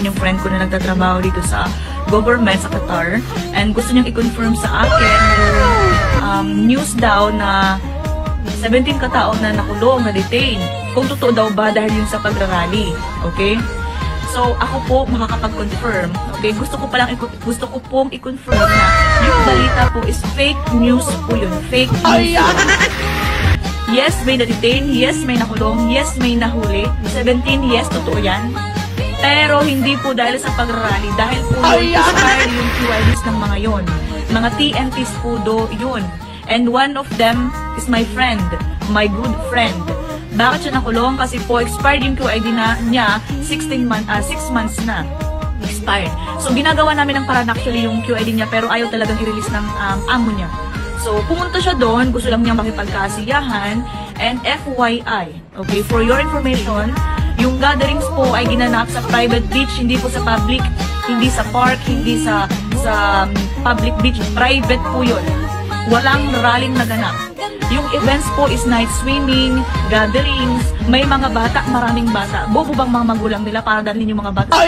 yung friend ko na nagtatrabaho dito sa government sa Qatar. And gusto niyang i-confirm sa akin news daw na 17 katao na nakulong, na detain. Kung totoo daw ba dahil yun sa pagrarally. Okay? So, ako po makakapag-confirm. Okay? Gusto ko pong i-confirm na yung balita po is fake news po yun. Fake news. Yes, may na-detain. Yes, may nakulong. Yes, may nahuli. 17, yes, totoo yan. Pero hindi po dahil sa pagrarally. Dahil po expired yung QIDs ng mga yon. Mga TNTs po yun. And one of them is my friend. My good friend. Bakit siya nakulong? Kasi po expired yung QID niya 6 months na. Expired. So, ginagawa namin ng paraan actually yung QID niya pero ayaw talagang i-release ng amo niya. So, pumunta siya doon, gusto lang niya makipagkasiyahan, and FYI, okay, for your information, yung gatherings po ay ginanap sa private beach, hindi po sa public, hindi sa park, hindi sa public beach, private po yun. Walang rallying naganap. Yung events po is night swimming, gatherings, may mga bata, maraming bata. Bobo bang mga magulang nila para dalhin yung mga bata sa